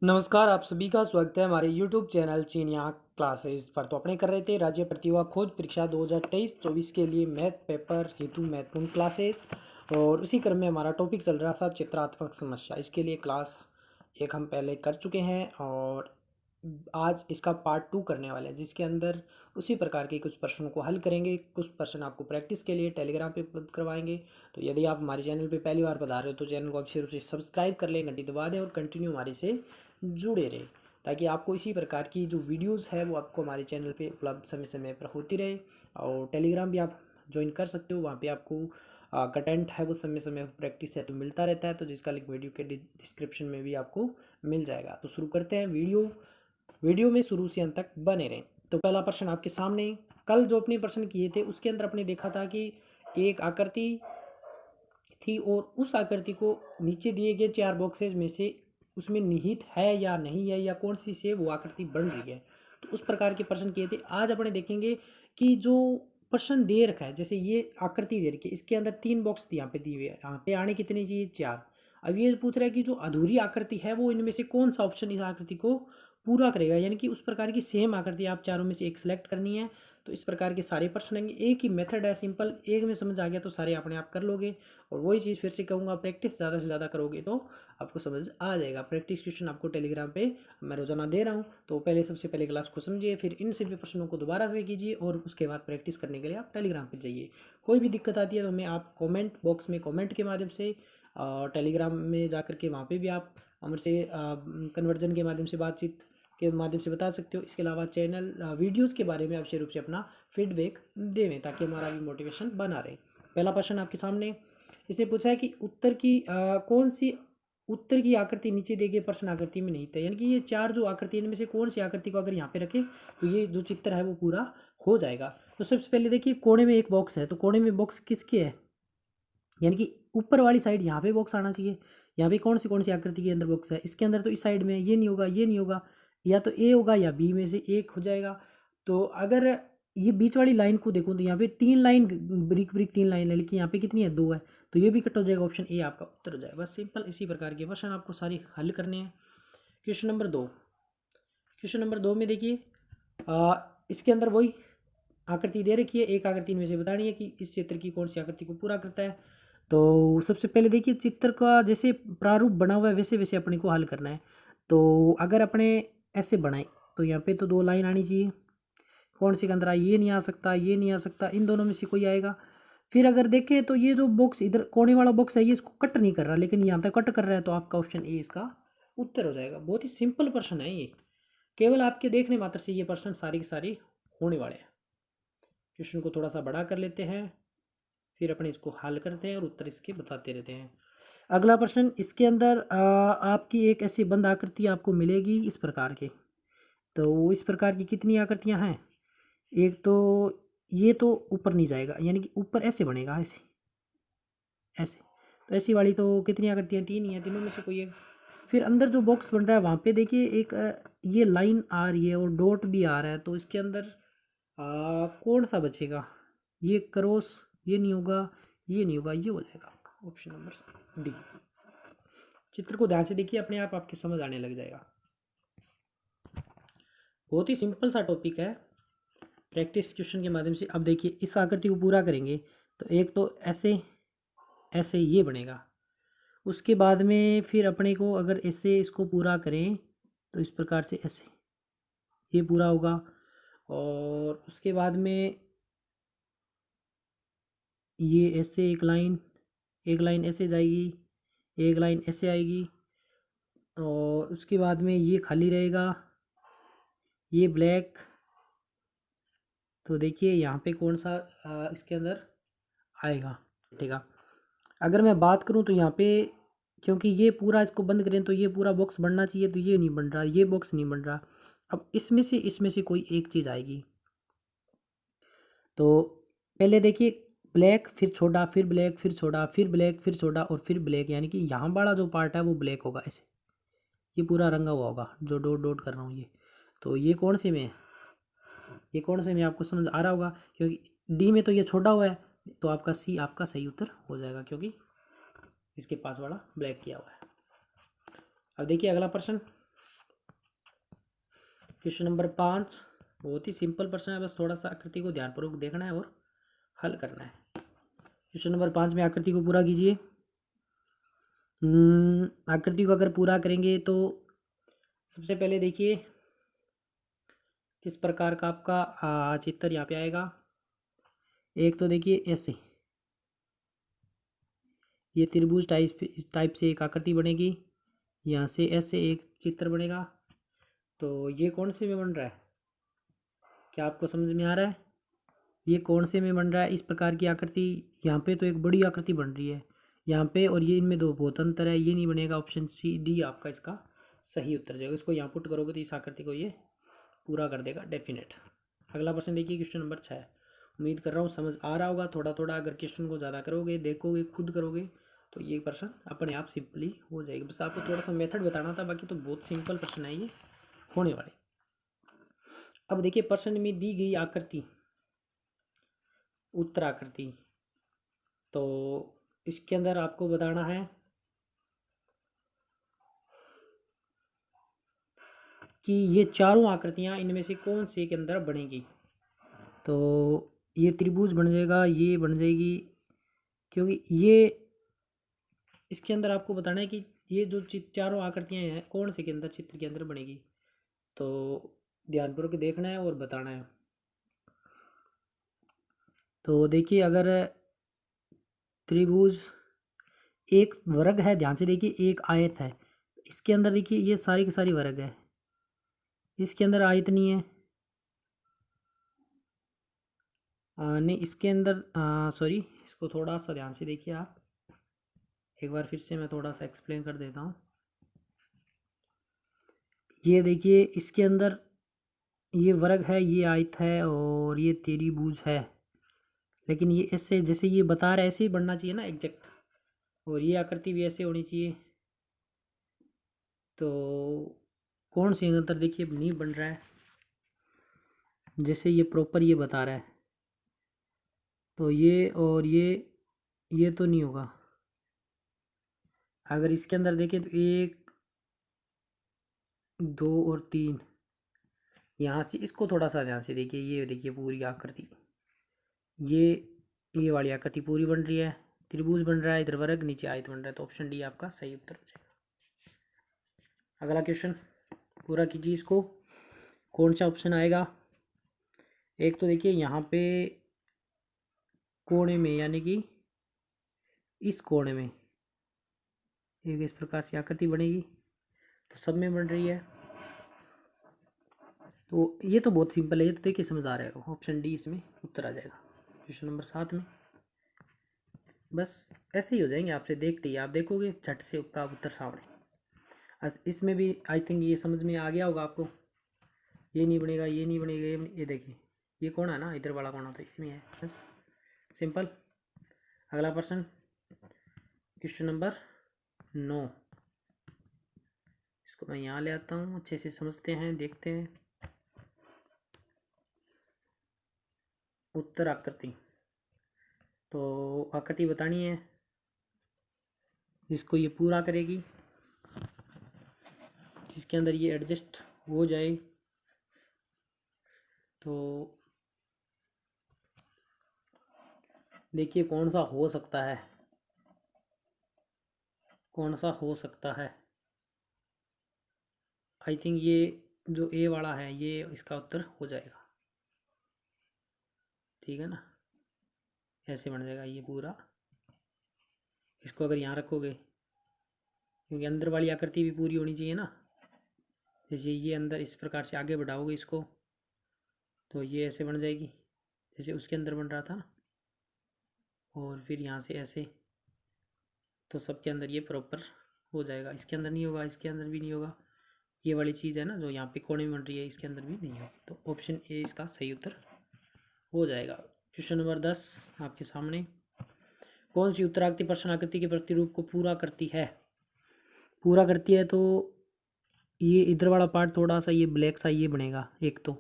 नमस्कार, आप सभी का स्वागत है हमारे YouTube चैनल चीनिया क्लासेस पर। तो अपने कर रहे थे राज्य प्रतिभा खोज परीक्षा 2023-24 के लिए मैथ पेपर हेतु महत्वपूर्ण क्लासेस, और उसी क्रम में हमारा टॉपिक चल रहा था चित्रात्मक समस्या। इसके लिए क्लास एक हम पहले कर चुके हैं और आज इसका पार्ट 2 करने वाले हैं, जिसके अंदर उसी प्रकार के कुछ प्रश्नों को हल करेंगे। कुछ प्रश्न आपको प्रैक्टिस के लिए टेलीग्राम पे उपलब्ध करवाएंगे। तो यदि आप हमारे चैनल पे पहली बार पधार रहे हो तो चैनल को अवश्य रूप से सब्सक्राइब कर लें, घंटी दबा दें और कंटिन्यू हमारे से जुड़े रहें, ताकि आपको इसी प्रकार की जो वीडियोस है वो आपको हमारे चैनल पे उपलब्ध समय समय पर होती रहे। और टेलीग्राम भी आप ज्वाइन कर सकते हो, वहाँ पे आपको कंटेंट है वो समय समय प्रैक्टिस सेट मिलता रहता है, तो जिसका लिंक वीडियो के डिस्क्रिप्शन में भी आपको मिल जाएगा। तो शुरू करते हैं। वीडियो में शुरू से अंत तक बने रहें। तो पहला प्रश्न आपके सामने, कल जो अपने प्रश्न किए थे उसके अंदर अपने देखा था कि एक आकृति थी और उस आकृति को नीचे दिए गए 4 बॉक्सेज में से उसमें निहित है या नहीं है, या कौन सी से वो आकृति बन रही है। तो उस प्रकार के प्रश्न किए थे। आज अपने देखेंगे कि जो प्रश्न दे रखा है, जैसे ये आकृति दे रखी है, इसके अंदर 3 बॉक्स यहाँ पे दिए हुए हैं, यहाँ पे आने कितनी चाहिए 4। अब ये पूछ रहा है कि जो अधूरी आकृति है वो इनमें से कौन सा ऑप्शन इस आकृति को पूरा करेगा, यानी कि उस प्रकार की सेम आकृति आप चारों में से एक सेलेक्ट करनी है। तो इस प्रकार के सारे प्रश्न आएंगे। एक ही मेथड है, सिंपल, एक में समझ आ गया तो सारे अपने आप कर लोगे। और वही चीज़ फिर से कहूँगा, प्रैक्टिस ज़्यादा से ज़्यादा करोगे तो आपको समझ आ जाएगा। प्रैक्टिस क्वेश्चन आपको टेलीग्राम पे मैं रोजाना दे रहा हूँ, तो पहले सबसे पहले क्लास को समझिए, फिर इन सभी प्रश्नों को दोबारा से कीजिए और उसके बाद प्रैक्टिस करने के लिए आप टेलीग्राम पे जाइए। कोई भी दिक्कत आती है तो मैं आप कमेंट बॉक्स में कमेंट के माध्यम से, टेलीग्राम में जाकर के वहाँ पे भी आप हमसे कन्वर्जन के माध्यम से, बातचीत के माध्यम से बता सकते हो। इसके अलावा चैनल वीडियोज़ के बारे में अवश्य रूप से अपना फीडबैक देवें, ताकि हमारा भी मोटिवेशन बना रहे। पहला प्रश्न आपके सामने, इसने पूछा है कि कौन सी उत्तर की आकृति नीचे दिए गए प्रश्न आकृति में नहीं था, यानी कि ये 4 जो आकृति इनमें से कौन सी आकृति को अगर यहाँ पे रखें तो ये जो चित्र है वो पूरा हो जाएगा। तो सबसे पहले देखिए, कोने में एक बॉक्स है, तो कोने में बॉक्स किसके है, यानी कि ऊपर वाली साइड यहाँ पे बॉक्स आना चाहिए। यहाँ पे कौन सी आकृति के अंदर बॉक्स है, इसके अंदर, तो इस साइड में ये नहीं होगा, ये नहीं होगा, या तो ए होगा या बी में से एक हो जाएगा। तो अगर ये बीच वाली लाइन को देखूँ तो यहाँ पे 3 लाइन, ब्रिक ब्रिक 3 लाइन है, लेकिन यहाँ पे कितनी है, 2 है, तो ये भी कट हो जाएगा, ऑप्शन ए आपका उत्तर हो जाएगा। बस सिंपल इसी प्रकार के क्वेश्चन आपको सारे हल करने हैं। क्वेश्चन नंबर 2 में देखिए, इसके अंदर वही आकृति दे रखी है, एक आकृति इनमें से बतानी है कि इस चित्र की कौन सी आकृति को पूरा करता है। तो सबसे पहले देखिए, चित्र का जैसे प्रारूप बना हुआ है वैसे वैसे अपने को हल करना है। तो अगर अपने ऐसे बनाए तो यहाँ पे तो 2 लाइन आनी चाहिए, कौन सी के अंदर आई, ये नहीं आ सकता, ये नहीं आ सकता, इन दोनों में से कोई आएगा। फिर अगर देखें तो ये जो बॉक्स इधर कोने वाला बॉक्स है, ये इसको कट नहीं कर रहा, लेकिन यहाँ तक कट कर रहा है, तो आपका ऑप्शन ए इसका उत्तर हो जाएगा। बहुत ही सिंपल प्रश्न है ये, केवल आपके देखने मात्र से ये प्रश्न सारी की सारी होने वाले हैं। क्वेश्चन को थोड़ा सा बड़ा कर लेते हैं, फिर अपने इसको हल करते हैं और उत्तर इसके बताते रहते हैं। अगला प्रश्न, इसके अंदर आपकी एक ऐसी बंद आकृति आपको मिलेगी इस प्रकार के। तो इस प्रकार की कितनी आकृतियां हैं, एक तो ये तो ऊपर नहीं जाएगा, यानी कि ऊपर ऐसे बनेगा, ऐसे ऐसे, तो ऐसी वाली तो कितनी आकृतियां, 3 ही है, तीनों में से कोई एक। फिर अंदर जो बॉक्स बन रहा है वहाँ पे देखिए एक ये लाइन आ रही है और डॉट भी आ रहा है, तो इसके अंदर कौन सा बचेगा, ये क्रॉस, ये नहीं होगा, ये नहीं होगा, ये हो जाएगा आपका ऑप्शन नंबर डी। चित्र को ध्यान से देखिए, अपने आप आपकी समझ आने लग जाएगा। बहुत ही सिंपल सा टॉपिक है, प्रैक्टिस क्वेश्चन के माध्यम से। अब देखिए, इस आकृति को पूरा करेंगे तो एक तो ऐसे ऐसे ये बनेगा, उसके बाद में फिर अपने को अगर ऐसे इसको पूरा करें तो इस प्रकार से ऐसे ये पूरा होगा, और उसके बाद में ये ऐसे एक लाइन ऐसे जाएगी, एक लाइन ऐसे आएगी, और उसके बाद में ये खाली रहेगा, ये ब्लैक। तो देखिए यहाँ पे कौन सा इसके अंदर आएगा, ठीक है। अगर मैं बात करूँ तो यहाँ पे, क्योंकि ये पूरा इसको बंद करें तो ये पूरा बॉक्स बनना चाहिए, तो ये नहीं बन रहा, ये बॉक्स नहीं बन रहा। अब इसमें से कोई एक चीज़ आएगी। तो पहले देखिए, ब्लैक फिर छोटा, फिर ब्लैक फिर छोटा, फिर ब्लैक फिर छोटा, और फिर ब्लैक, यानी कि यहाँ वाला जो पार्ट है वो ब्लैक होगा, ऐसे ये पूरा रंगा हुआ होगा, जो डॉट डॉट कर रहा हूँ ये। तो ये कौन से में है, ये कौन से में आपको समझ आ रहा होगा, क्योंकि डी में तो ये छोटा हुआ है, तो आपका सी आपका सही उत्तर हो जाएगा, क्योंकि इसके पास वाला ब्लैक किया हुआ है। अब देखिए अगला प्रश्न, क्वेश्चन नंबर 5 बहुत ही सिंपल प्रश्न है, बस थोड़ा सा आकृति को ध्यानपूर्वक देखना है और हल करना है। क्वेश्चन नंबर 5 में आकृति को पूरा कीजिए। आकृति को अगर पूरा करेंगे तो सबसे पहले देखिए किस प्रकार का आपका चित्र यहाँ पे आएगा। एक तो देखिए ऐसे ये त्रिभुज टाइप से एक आकृति बनेगी, यहाँ से ऐसे एक चित्र बनेगा। तो ये कौन से में बन रहा है, क्या आपको समझ में आ रहा है? ये कौन से में बन रहा है? इस प्रकार की आकृति यहाँ पे तो एक बड़ी आकृति बन रही है यहाँ पे, और ये इनमें दो बहुत अंतर है, ये नहीं बनेगा। ऑप्शन सी डी आपका इसका सही उत्तर जाएगा। इसको यहाँ पुट करोगे तो इस आकृति को ये पूरा कर देगा डेफिनेट। अगला प्रश्न देखिए क्वेश्चन नंबर 6। उम्मीद कर रहा हूँ समझ आ रहा होगा थोड़ा थोड़ा। अगर क्वेश्चन को ज़्यादा करोगे, देखोगे, खुद करोगे तो ये प्रश्न अपने आप सिंपली हो जाएगा। बस आपको थोड़ा सा मेथड बताना था, बाकी तो बहुत सिंपल प्रश्न है ये होने वाले। अब देखिए प्रश्न में दी गई आकृति उत्तराकृति, तो इसके अंदर आपको बताना है कि ये चारों आकृतियां इनमें से कौन से के अंदर बनेगी। तो ये त्रिभुज बन जाएगा, ये बन जाएगी, क्योंकि ये इसके अंदर आपको बताना है कि ये जो चारों आकृतियां हैं कौन से के अंदर चित्र के अंदर बनेगी। तो ध्यानपूर्वक देखना है और बताना है। तो देखिए अगर त्रिभुज एक वर्ग है, ध्यान से देखिए, एक आयत है, इसके अंदर देखिए ये सारी की सारी वर्ग है, इसके अंदर आयत नहीं है। नहीं इसके अंदर सॉरी, इसको थोड़ा सा ध्यान से देखिए आप, एक बार फिर से मैं थोड़ा सा एक्सप्लेन कर देता हूँ। ये देखिए इसके अंदर ये वर्ग है, ये आयत है और ये त्रिभुज है, लेकिन ये ऐसे जैसे ये बता रहा है ऐसे ही बनना चाहिए ना एग्जैक्ट, और ये आकृति भी ऐसे होनी चाहिए। तो कौन से अंतर देखिए नहीं बन रहा है जैसे ये प्रॉपर ये बता रहा है, तो ये और ये तो नहीं होगा। अगर इसके अंदर देखें तो 1 2 और 3, यहाँ से इसको थोड़ा सा ध्यान से देखिए। ये देखिए पूरी आकृति, ये वाली आकृति पूरी बन रही है, त्रिभुज बन रहा है, इधर वर्ग, नीचे आयत बन रहा है। तो ऑप्शन डी आपका सही उत्तर हो जाएगा। अगला क्वेश्चन पूरा कीजिए इसको। कौन सा ऑप्शन आएगा? एक तो देखिए यहाँ पे कोने में, यानी कि इस कोने में एक इस प्रकार से आकृति बनेगी, तो सब में बन रही है। तो ये तो बहुत सिंपल है, ये तो देखिए समझ आ रहा है। ऑप्शन डी इसमें उत्तर आ जाएगा। क्वेश्चन नंबर 7 में बस ऐसे ही हो जाएंगे, आपसे देखते ही आप देखोगे झट से उसका उत्तर सामने। इसमें भी आई थिंक ये समझ में आ गया होगा आपको। ये नहीं बनेगा, ये नहीं बनेगा, ये देखिए ये कोना है ना, इधर वाला कोना तो इसमें है, बस सिंपल। अगला प्रश्न क्वेश्चन नंबर 9, इसको मैं यहाँ ले आता हूँ, अच्छे से समझते हैं, देखते हैं। उत्तर आकृति, तो आकृति बतानी है जिसको ये पूरा करेगी, जिसके अंदर ये एडजस्ट हो जाए। तो देखिए कौन सा हो सकता है, कौन सा हो सकता है। आई थिंक ये जो ए वाला है ये इसका उत्तर हो जाएगा, ठीक है ना। ऐसे बन जाएगा ये पूरा। इसको अगर यहाँ रखोगे, क्योंकि अंदर वाली आकृति भी पूरी होनी चाहिए ना, जैसे ये अंदर इस प्रकार से आगे बढ़ाओगे इसको, तो ये ऐसे बन जाएगी जैसे उसके अंदर बन रहा था ना, और फिर यहाँ से ऐसे, तो सबके अंदर ये प्रॉपर हो जाएगा। इसके अंदर नहीं होगा, इसके अंदर भी नहीं होगा। ये वाली चीज़ है ना जो यहाँ पे कोने में बन रही है, इसके अंदर भी नहीं होगी। तो ऑप्शन ए इसका सही उत्तर हो जाएगा। क्वेश्चन नंबर 10 आपके सामने। कौन सी उत्तराकृति प्रश्न आकृति के प्रतिरूप को पूरा करती है? पूरा करती है तो ये इधर वाला पार्ट थोड़ा सा ये ब्लैक सा ये बनेगा, एक तो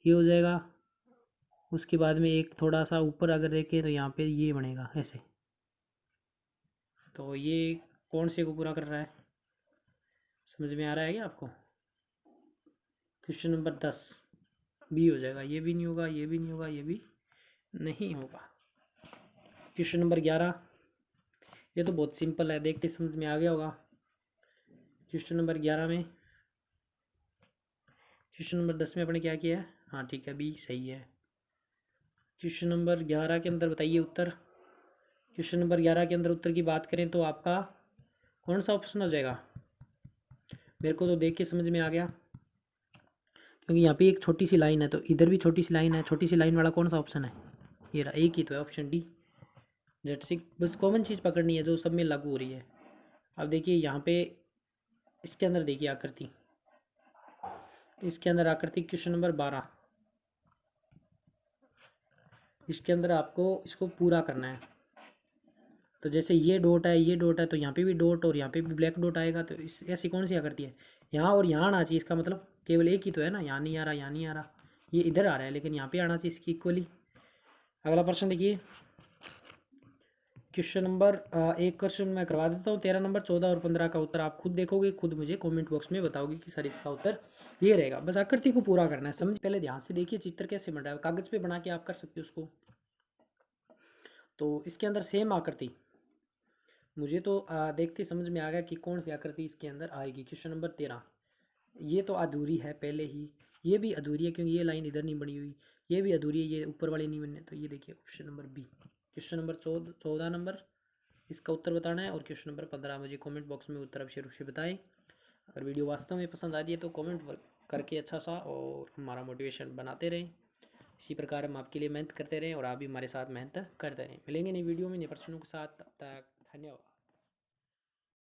ये हो जाएगा। उसके बाद में एक थोड़ा सा ऊपर अगर देखें तो यहाँ पे ये बनेगा ऐसे। तो ये कौन से को पूरा कर रहा है, समझ में आ रहा है क्या आपको? क्वेश्चन नंबर 10 बी हो जाएगा, ये भी नहीं होगा, ये भी नहीं होगा, ये भी नहीं होगा। क्वेश्चन नंबर 11, ये तो बहुत सिंपल है, देखते समझ में आ गया होगा। क्वेश्चन नंबर 11 में, क्वेश्चन नंबर 10 में अपने क्या किया है, हाँ ठीक है, बी सही है। क्वेश्चन नंबर 11 के अंदर बताइए उत्तर। क्वेश्चन नंबर 11 के अंदर उत्तर की बात करें तो आपका कौन सा ऑप्शन हो जाएगा? मेरे को तो देख के समझ में आ गया, क्योंकि यहाँ पे एक छोटी सी लाइन है, तो इधर भी छोटी सी लाइन है। छोटी सी लाइन वाला कौन सा ऑप्शन है? ये रहा, एक ही तो है, ऑप्शन डी। जेट सी, बस कॉमन चीज़ पकड़नी है जो सब में लागू हो रही है। अब देखिए यहाँ पे इसके अंदर देखिए आकृति, इसके अंदर आकृति क्वेश्चन नंबर 12, इसके अंदर आपको इसको पूरा करना है। तो जैसे ये डॉट है, ये डॉट है, तो यहाँ पे भी डॉट और यहाँ पे भी ब्लैक डॉट आएगा। तो इस ऐसी कौन सी आकृति है? यहाँ और यहाँ आना चाहिए, इसका मतलब केवल एक ही तो है ना, यहाँ नहीं आ रहा, यहाँ नहीं आ रहा, ये इधर आ रहा है, लेकिन यहाँ पे आना चाहिए इसकी इक्वली। अगला प्रश्न देखिए, क्वेश्चन नंबर एक क्वेश्चन मैं करवा देता हूँ। 13 नंबर, 14 और 15 का उत्तर आप खुद देखोगे, खुद मुझे कमेंट बॉक्स में बताओगे कि सर इसका उत्तर ये रहेगा। बस आकृति को पूरा करना है, समझ। पहले ध्यान से देखिए चित्र कैसे बन रहा है, कागज पे बना के आप कर सकते हो उसको। तो इसके अंदर सेम आकृति मुझे तो देखते समझ में आ गया कि कौन सी आकृति इसके अंदर आएगी। क्वेश्चन नंबर 13, ये तो अधूरी है पहले ही, ये भी अधूरी है क्योंकि ये लाइन इधर नहीं बनी हुई, ये भी अधूरी है, ये ऊपर वाली नहीं बनने। तो ये देखिए option number B. Question number 14 number, इसका उत्तर बताना है। और क्वेश्चन नंबर 15 मुझे कमेंट बॉक्स में उत्तर अवश्य रूप से बताएं। अगर वीडियो वास्तव में पसंद आ रही है तो कमेंट करके अच्छा सा और हमारा मोटिवेशन बनाते रहें। इसी प्रकार हम आपके लिए मेहनत करते रहें और आप भी हमारे साथ मेहनत करते रहें। मिलेंगे नई वीडियो में नए प्रश्नों के साथ, तब तक धन्यवाद।